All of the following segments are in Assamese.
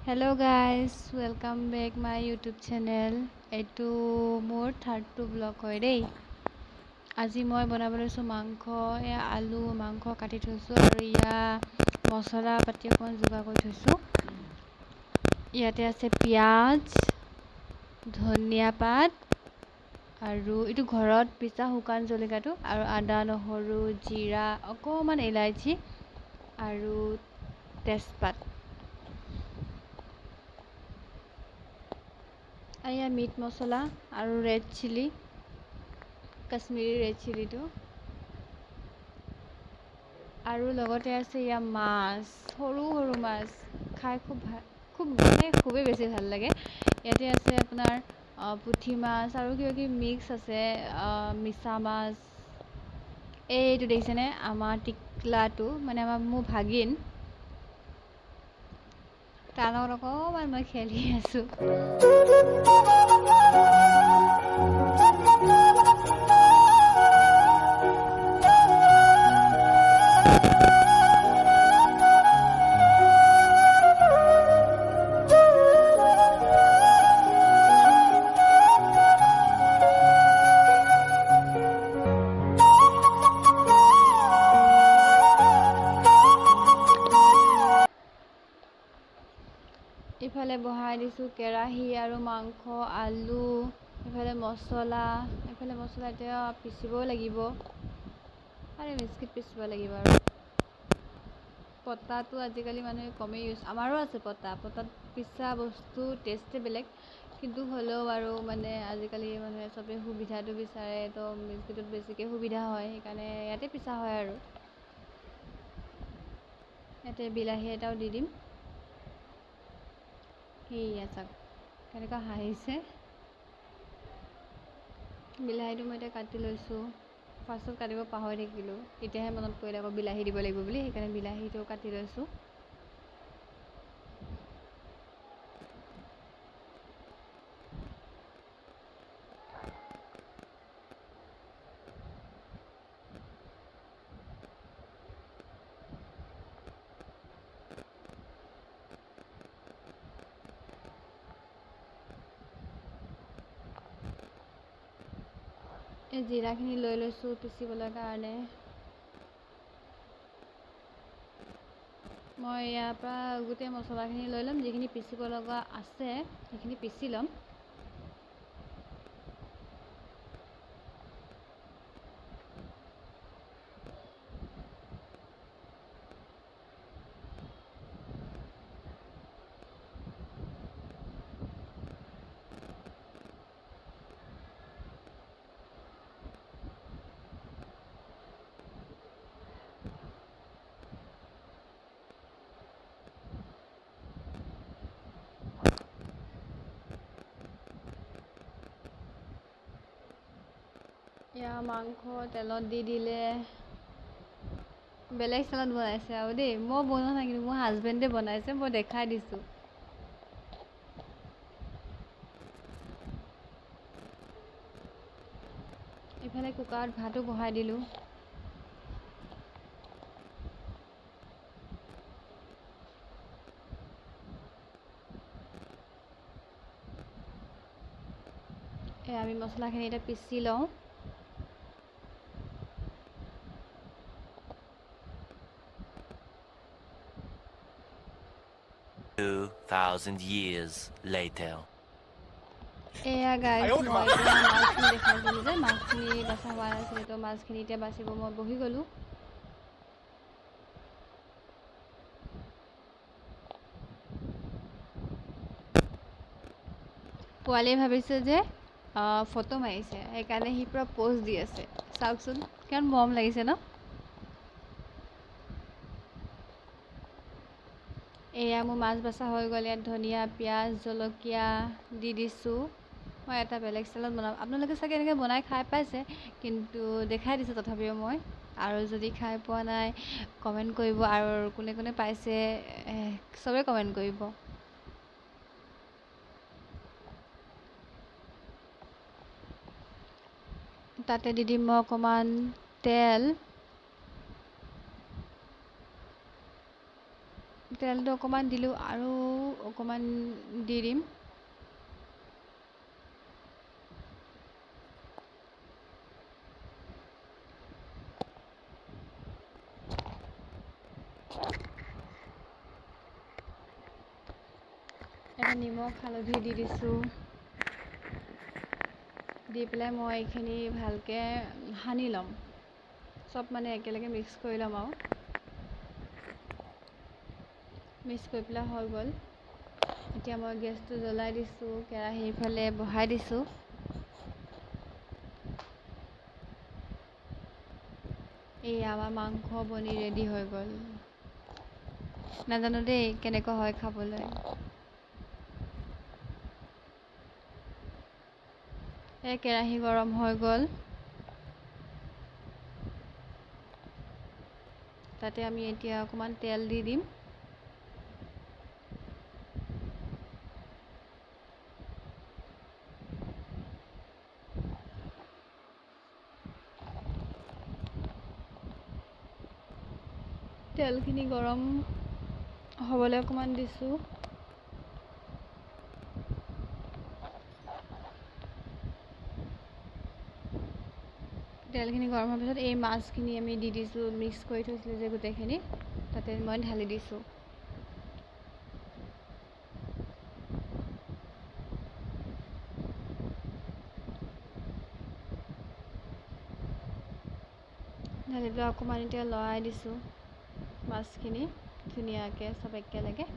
Hello guys, welcome back my YouTube channel. এইটো মোৰ থাৰ্ডটো ব্লগ হয় দেই। আজি মই বনাব লৈছোঁ মাংস। এয়া আলু মাংস কাটি থৈছোঁ আৰু ইয়া মছলা পাতি অকণমান যোগাৰ কৰি থৈছোঁ। ইয়াতে আছে পিঁয়াজ, ধনিয়া পাত আৰু এইটো ঘৰত পিছা শুকান জলকীয়াটো আৰু আদা নহৰু জিৰা অকণমান ইলাইচি আৰু তেজপাত। এয়া মিট মছলা আৰু ৰেড চিলি, কাশ্মীৰী ৰেড চিলিটো আৰু লগতে আছে এয়া মাছ, সৰু সৰু মাছ খাই খুবেই বেছি ভাল লাগে। ইয়াতে আছে আপোনাৰ পুঠি মাছ আৰু কিবা কিবি মিক্স আছে, মিছা মাছ। এইটো দেখিছেনে আমাৰ টিকলাটো, মানে মোৰ ভাগিন, তাৰ লগত অকণমান মই খেলি আছোঁ। ইফালে বহাই দিছোঁ কেৰাহী আৰু মাংস, আলু, ইফালে মছলা এতিয়া পিচিবও লাগিব আৰু মিক্সিত পিচিব লাগিব। আৰু পটাটো আজিকালি মানুহে কমেই আমাৰো আছে পটাত পিছা বস্তু টেষ্টে বেলেগ, কিন্তু হ'লেও আৰু মানে আজিকালি মানুহে চবেই সুবিধাটো বিচাৰে, তো মিক্সিটোত বেছিকৈ সুবিধা হয়, সেইকাৰণে ইয়াতে পিছা হয়। আৰু ইয়াতে বিলাহী এটাও দি দিম। সেয়া চাওক কেনেকুৱা হাঁহিছে। বিলাহীটো মই এতিয়া কাটি লৈছোঁ। ফাৰ্ষ্টত কাটিব পাহৰি থাকিলোঁ, তেতিয়াহে মনত পৰিলে আকৌ বিলাহী দিব লাগিব বুলি, সেইকাৰণে বিলাহীটো কাটি লৈছোঁ। এই জিৰাখিনি লৈ লৈছোঁ পিচিবলৈ কাৰণে। মই ইয়াৰ পৰা গোটেই মছলাখিনি লৈ ল'ম, যিখিনি পিচিব লগা আছে সেইখিনি পিচি ল'ম। এয়া মাংস তেলত দি দিলে বেলেগ ষ্টাইলত বনাইছে আৰু দেই, মই বনোৱা নাই কিন্তু মোৰ হাজবেণ্ডে বনাইছে, মই দেখাই দিছোঁ। ইফালে কুকাৰত ভাতো বহাই দিলোঁ। আমি মছলাখিনি এতিয়া পিচি লওঁ। 2,000 years later. এয়া গাইছ, মই এতিয়া মাছখিনি দেখাইছিলোঁ যে মাছখিনি বাচা হোৱা নাছিলে, তো মাছখিনি এতিয়া বাচিব মই বহি গ'লোঁ। পোৱালীয়ে ভাবিছে যে ফটো মাৰিছে, সেইকাৰণে সি পূৰা প'জ দি আছে। চাওকচোন কিমান মৰম লাগিছে ন। এয়া মোৰ মাছ বচা হৈ গ'ল। ইয়াত ধনিয়া পিঁয়াজ জলকীয়া দি দিছোঁ। মই এটা বেলেগ ষ্টাইলত বনাম, আপোনালোকে চাগে এনেকৈ বনাই খাই পাইছে, কিন্তু দেখাই দিছোঁ তথাপিও মই। আৰু যদি খাই পোৱা নাই কমেণ্ট কৰিব, আৰু কোনে কোনে পাইছে চবেই কমেণ্ট কৰিব। তাতে দি দিম মই অকণমান তেল। তেলটো অকণমান দিলোঁ আৰু অকণমান দি দিম। এটা নিমখ হালধি দি দিছোঁ। দি পেলাই মই এইখিনি ভালকৈ সানি ল'ম, চব মানে একেলগে মিক্স কৰি ল'ম আৰু। মিক্স কৰি পেলাই হৈ গ'ল। এতিয়া মই গেছটো জ্বলাই দিছোঁ, কেৰাহীৰ ফালে বহাই দিছোঁ। এই আমাৰ মাংস বনি ৰেডি হৈ গ'ল। নাজানো দেই কেনেকুৱা হয় খাবলৈ। এই কেৰাহী গৰম হৈ গ'ল। তাতে আমি এতিয়া অকণমান তেল দি দিম। তেলখিনি গৰম হ'বলৈ অকণমান দিছোঁ। তেলখিনি গৰম হোৱাৰ পিছত এই মাছখিনি আমি দি দিছোঁ, মিক্স কৰি থৈছিলোঁ যে গোটেইখিনি, তাতে মই ঢালি দিছোঁ। ঢালি পেলাই অকণমান এতিয়া লৰাই দিছোঁ মাছখিনি ধুনীয়াকৈ চব একেলগে।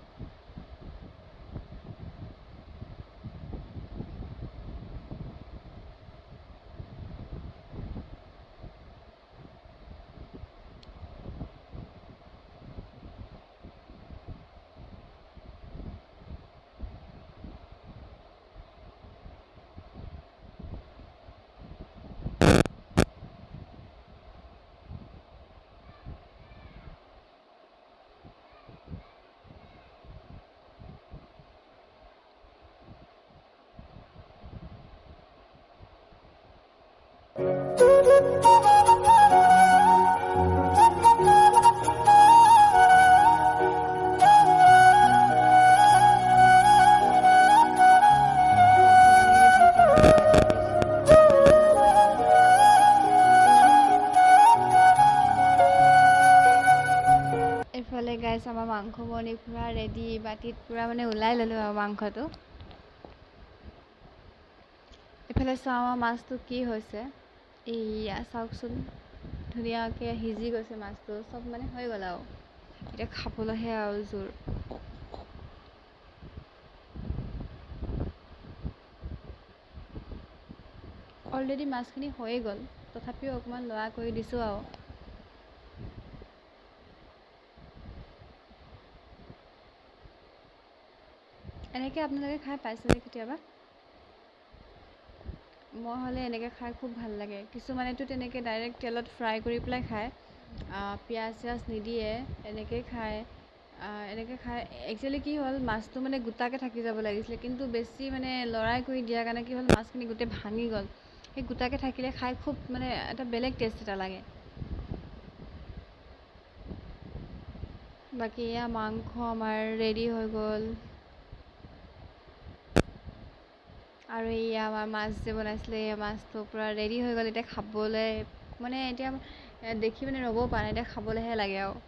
এইফালে গাইছ আমাৰ মাংস বনি পূৰা ৰেডি, বাতিত পূৰা মানে ওলাই ল'লোঁ আৰু মাংসটো। এইফালে চাওঁ আমাৰ মাছটো কি হৈছে। এইয়া চাওকচোন, ধুনীয়াকৈ সিজি গৈছে মাছটো, চব মানে হৈ গ'ল আৰু। এতিয়া খাবলৈহে আৰু জোৰ। অলৰেডি মাছখিনি হৈয়ে গ'ল, তথাপিও অকণমান লৰা কৰি দিছোঁ আৰু। এনেকৈ আপোনালোকে খাই পাইছেনে কেতিয়াবা? মই হ'লে এনেকৈ খাই খুব ভাল লাগে। কিছুমানেতো তেনেকৈ ডাইৰেক্ট তেলত ফ্ৰাই কৰি পেলাই খায়, পিঁয়াজ চিয়াজ নিদিয়ে, এনেকৈয়ে খায়। এনেকৈ খাই একচুৱেলি কি হ'ল, মাছটো মানে গোটাকৈ থাকি যাব লাগিছিলে, কিন্তু বেছি মানে লৰাই কৰি দিয়াৰ কাৰণে কি হ'ল, মাছখিনি গোটেই ভাঙি গ'ল। সেই গোটাকৈ থাকিলে খাই খুব মানে এটা বেলেগ টেষ্ট এটা লাগে। বাকী এয়া মাংস আমাৰ ৰেডি হৈ গ'ল। আৰু এয়া আমাৰ মাছ যে বনাইছিলে, এই মাছটো পূৰা ৰেডি হৈ গ'ল। এতিয়া খাবলৈ মানে এতিয়া দেখি মানে ৰ'বও পৰা নাই, এতিয়া খাবলৈহে লাগে আৰু।